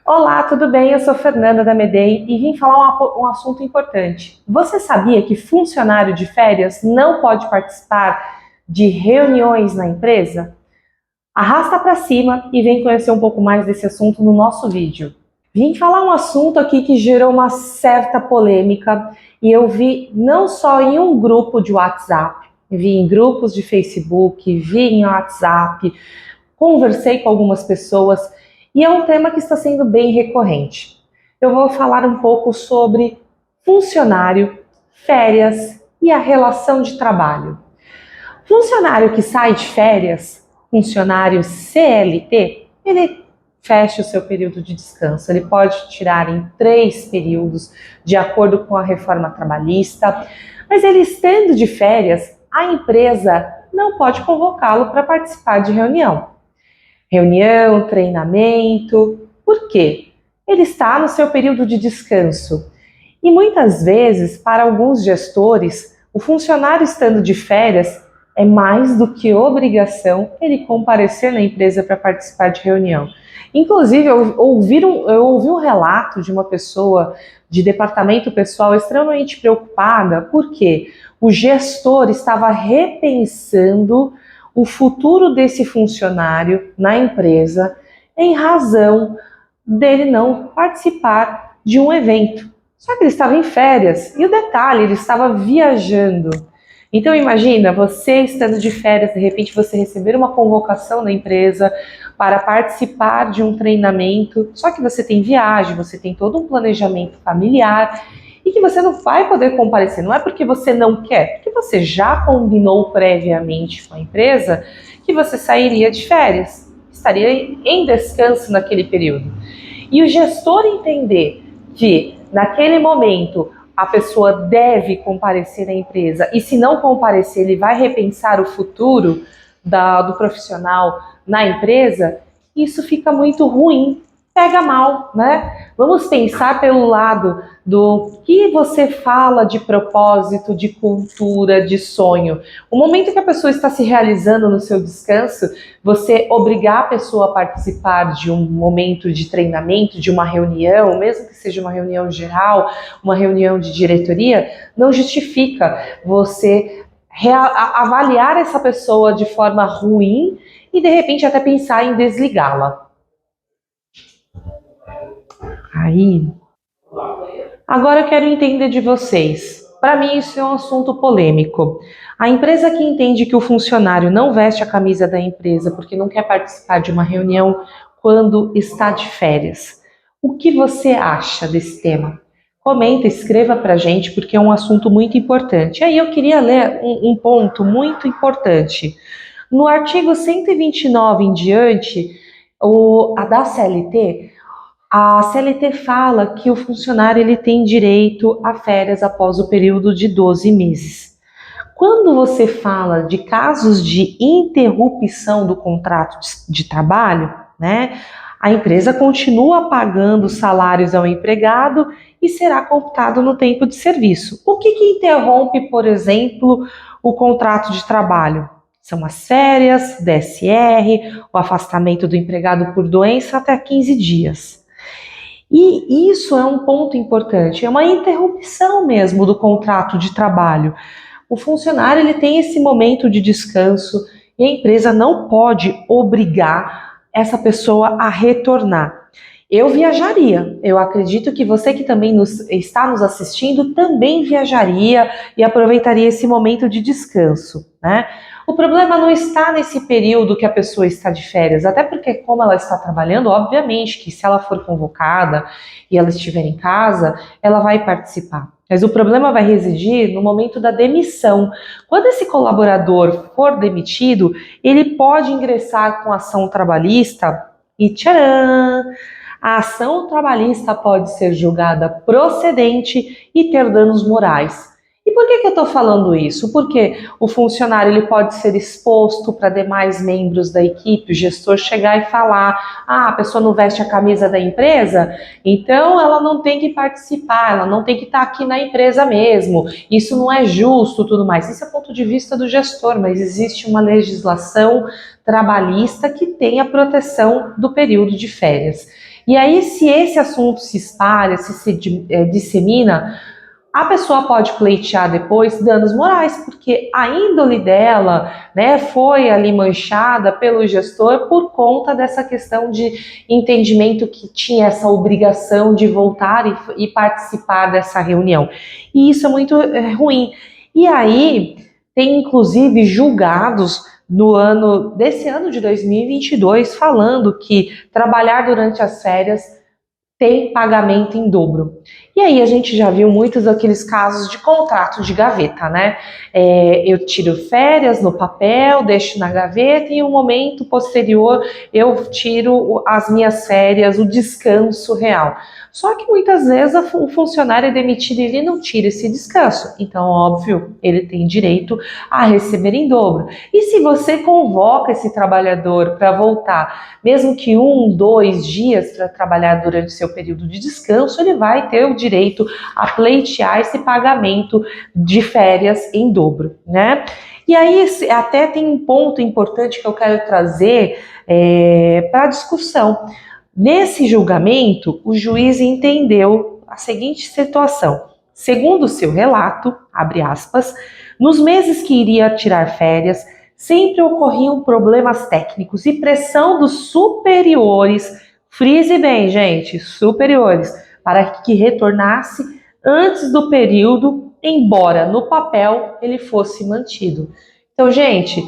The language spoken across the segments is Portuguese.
Olá, tudo bem? Eu sou Fernanda da Medei e vim falar um assunto importante. Você sabia que funcionário de férias não pode participar de reuniões na empresa? Arrasta para cima e vem conhecer um pouco mais desse assunto no nosso vídeo. Vim falar um assunto aqui que gerou uma certa polêmica e eu vi não só em um grupo de WhatsApp, vi em grupos de Facebook, vi em WhatsApp, conversei com algumas pessoas e é um tema que está sendo bem recorrente. Eu vou falar um pouco sobre funcionário, férias e a relação de trabalho. Funcionário que sai de férias, funcionário CLT, ele fecha o seu período de descanso. Ele pode tirar em 3 períodos, de acordo com a reforma trabalhista, mas ele estando de férias, a empresa não pode convocá-lo para participar de reunião. Reunião, treinamento. Por quê? Ele está no seu período de descanso. E muitas vezes, para alguns gestores, o funcionário estando de férias é mais do que obrigação ele comparecer na empresa para participar de reunião. Inclusive, eu ouvi um relato de uma pessoa de departamento pessoal extremamente preocupada, porque o gestor estava repensando o futuro desse funcionário na empresa em razão dele não participar de um evento. Só que ele estava em férias e o detalhe, ele estava viajando. Então imagina, você estando de férias, de repente você receber uma convocação da empresa para participar de um treinamento, só que você tem viagem, você tem todo um planejamento familiar e que você não vai poder comparecer. Não é porque você não quer, porque você já combinou previamente com a empresa que você sairia de férias, estaria em descanso naquele período. E o gestor entender que naquele momento a pessoa deve comparecer à empresa e se não comparecer ele vai repensar o futuro do profissional na empresa, isso fica muito ruim, pega mal, né? Vamos pensar pelo lado do que você fala de propósito, de cultura, de sonho. O momento que a pessoa está se realizando no seu descanso, você obrigar a pessoa a participar de um momento de treinamento, de uma reunião, mesmo que seja uma reunião geral, uma reunião de diretoria, não justifica você avaliar essa pessoa de forma ruim e de repente até pensar em desligá-la. Aí, agora eu quero entender de vocês. Para mim isso é um assunto polêmico. A empresa que entende que o funcionário não veste a camisa da empresa porque não quer participar de uma reunião quando está de férias. O que você acha desse tema? Comenta, escreva para a gente porque é um assunto muito importante. Aí eu queria ler um ponto muito importante. No artigo 129 em diante, da CLT, a CLT fala que o funcionário ele tem direito a férias após o período de 12 meses. Quando você fala de casos de interrupção do contrato de trabalho, né, a empresa continua pagando salários ao empregado e será computado no tempo de serviço. O que interrompe, por exemplo, o contrato de trabalho? São as férias, DSR, o afastamento do empregado por doença até 15 dias. E isso é um ponto importante, é uma interrupção mesmo do contrato de trabalho. O funcionário ele tem esse momento de descanso e a empresa não pode obrigar essa pessoa a retornar. Eu viajaria, eu acredito que você que também está nos assistindo também viajaria e aproveitaria esse momento de descanso, né? O problema não está nesse período que a pessoa está de férias, até porque como ela está trabalhando, obviamente que se ela for convocada e ela estiver em casa, ela vai participar. Mas o problema vai residir no momento da demissão. Quando esse colaborador for demitido, ele pode ingressar com ação trabalhista e tcharam! A ação trabalhista pode ser julgada procedente e ter danos morais. E por que eu estou falando isso? Porque o funcionário ele pode ser exposto para demais membros da equipe, o gestor chegar e falar, a pessoa não veste a camisa da empresa, então ela não tem que participar, ela não tem que estar aqui na empresa mesmo, isso não é justo, tudo mais. Isso é o ponto de vista do gestor, mas existe uma legislação trabalhista que tem a proteção do período de férias. E aí, se esse assunto se espalha, dissemina, a pessoa pode pleitear depois danos morais, porque a índole dela, né, foi ali manchada pelo gestor por conta dessa questão de entendimento que tinha essa obrigação de voltar e participar dessa reunião. E isso é muito ruim. E aí, tem inclusive julgados desse ano de 2022 falando que trabalhar durante as férias tem pagamento em dobro. E aí a gente já viu muitos daqueles casos de contrato de gaveta, né? Eu tiro férias no papel, deixo na gaveta e em um momento posterior eu tiro as minhas férias, o descanso real. Só que muitas vezes o funcionário é demitido e ele não tira esse descanso. Então, óbvio, ele tem direito a receber em dobro. E se você convoca esse trabalhador para voltar, mesmo que 1, 2 dias para trabalhar durante seu período de descanso, ele vai ter o direito a pleitear esse pagamento de férias em dobro, né? E aí até tem um ponto importante que eu quero trazer para a discussão. Nesse julgamento, o juiz entendeu a seguinte situação. Segundo o seu relato, abre aspas, nos meses que iria tirar férias, sempre ocorriam problemas técnicos e pressão dos superiores, frise bem, gente, superiores, para que retornasse antes do período, embora no papel ele fosse mantido. Então, gente,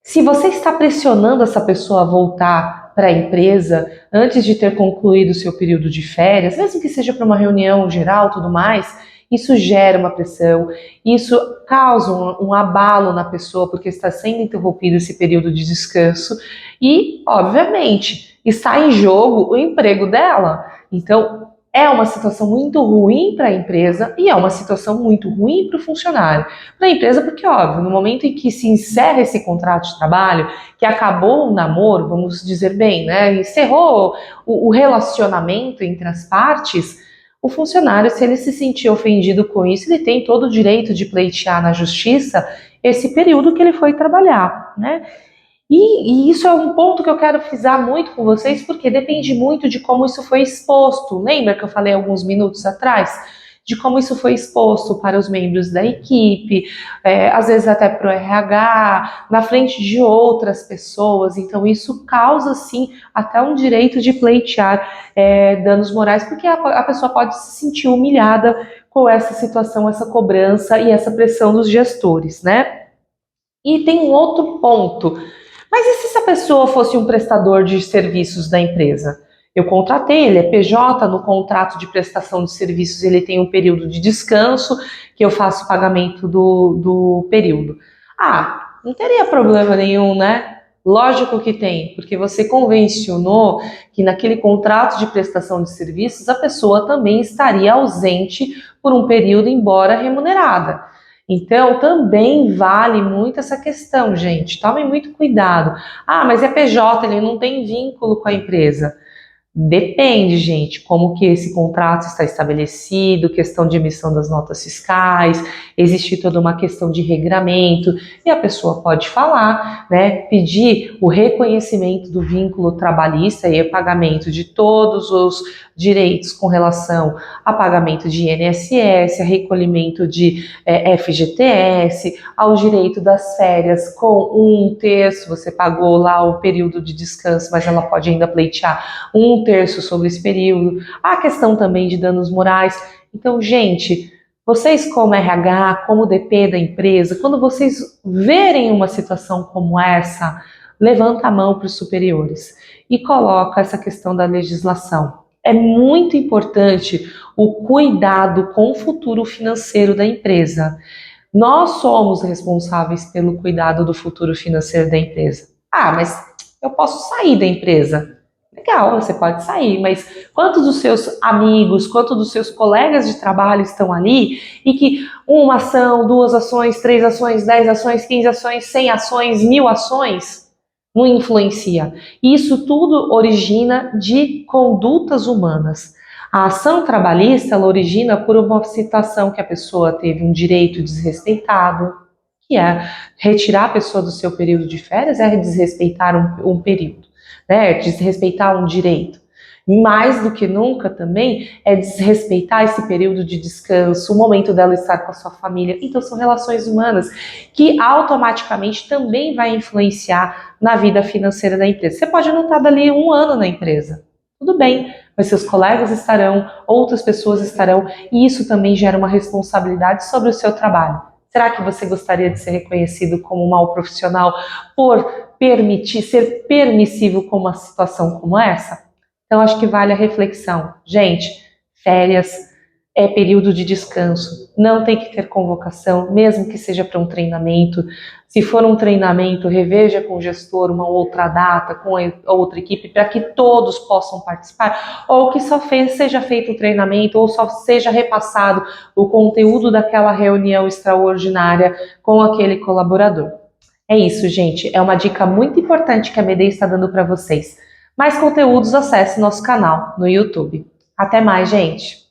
se você está pressionando essa pessoa a voltar para a empresa antes de ter concluído o seu período de férias, mesmo que seja para uma reunião geral, tudo mais, isso gera uma pressão, isso causa um abalo na pessoa porque está sendo interrompido esse período de descanso e, obviamente, está em jogo o emprego dela. Então, é uma situação muito ruim para a empresa e é uma situação muito ruim para o funcionário. Para a empresa, porque, óbvio, no momento em que se encerra esse contrato de trabalho, que acabou o namoro, vamos dizer bem, né, encerrou o relacionamento entre as partes, o funcionário, se ele se sentir ofendido com isso, ele tem todo o direito de pleitear na justiça esse período que ele foi trabalhar, né? E isso é um ponto que eu quero frisar muito com vocês, porque depende muito de como isso foi exposto. Lembra que eu falei alguns minutos atrás? De como isso foi exposto para os membros da equipe, às vezes até para o RH, na frente de outras pessoas. Então isso causa, sim, até um direito de pleitear danos morais, porque a pessoa pode se sentir humilhada com essa situação, essa cobrança e essa pressão dos gestores, né? E tem um outro ponto. Mas e se essa pessoa fosse um prestador de serviços da empresa? Eu contratei, ele é PJ, no contrato de prestação de serviços ele tem um período de descanso, que eu faço o pagamento do período. Ah, não teria problema nenhum, né? Lógico que tem, porque você convencionou que naquele contrato de prestação de serviços a pessoa também estaria ausente por um período, embora remunerada. Então, também vale muito essa questão, gente. Tomem muito cuidado. Ah, mas é PJ, ele não tem vínculo com a empresa. Depende, gente, como que esse contrato está estabelecido, questão de emissão das notas fiscais, existe toda uma questão de regramento, e a pessoa pode falar, né, pedir o reconhecimento do vínculo trabalhista e o pagamento de todos os direitos com relação a pagamento de INSS, a recolhimento de FGTS, ao direito das férias com 1/3, você pagou lá o período de descanso, mas ela pode ainda pleitear 1/3 sobre esse período, a questão também de danos morais. Então, gente, vocês como RH, como DP da empresa, quando vocês verem uma situação como essa, levanta a mão para os superiores e coloca essa questão da legislação. É muito importante o cuidado com o futuro financeiro da empresa. Nós somos responsáveis pelo cuidado do futuro financeiro da empresa. Ah, mas eu posso sair da empresa. Legal, você pode sair, mas quantos dos seus amigos, quantos dos seus colegas de trabalho estão ali e que uma ação, 2 ações, 3 ações, 10 ações, 15 ações, 100 ações, 1000 ações não influencia? Isso tudo origina de condutas humanas. A ação trabalhista, ela origina por uma situação que a pessoa teve um direito desrespeitado, que é retirar a pessoa do seu período de férias, é desrespeitar um período, né? Desrespeitar um direito. Mais do que nunca também é desrespeitar esse período de descanso, o momento dela estar com a sua família. Então são relações humanas que automaticamente também vai influenciar na vida financeira da empresa. Você pode não estar dali 1 ano na empresa, tudo bem, mas seus colegas estarão, outras pessoas estarão, e isso também gera uma responsabilidade sobre o seu trabalho. Será que você gostaria de ser reconhecido como um mau profissional por ser permissivo com uma situação como essa? Então, acho que vale a reflexão. Gente, férias é período de descanso. Não tem que ter convocação, mesmo que seja para um treinamento. Se for um treinamento, reveja com o gestor uma outra data, com a outra equipe, para que todos possam participar. Ou que só seja feito o treinamento, ou só seja repassado o conteúdo daquela reunião extraordinária com aquele colaborador. É isso, gente. É uma dica muito importante que a BD está dando para vocês. Mais conteúdos, acesse nosso canal no YouTube. Até mais, gente!